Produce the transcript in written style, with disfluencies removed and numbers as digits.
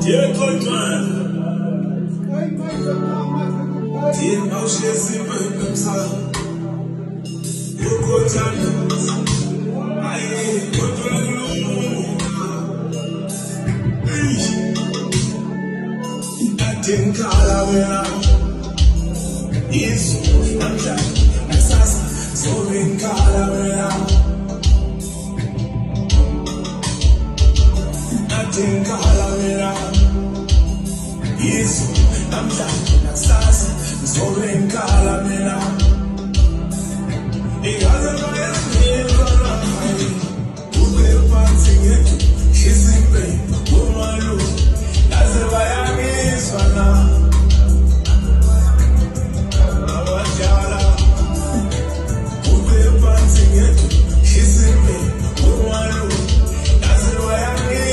Dear good man, dear Moshe, you go down. I go down. I think I'll yes, I'm so in Calavera. I think Calavera. Yes, I'm so in Calavera.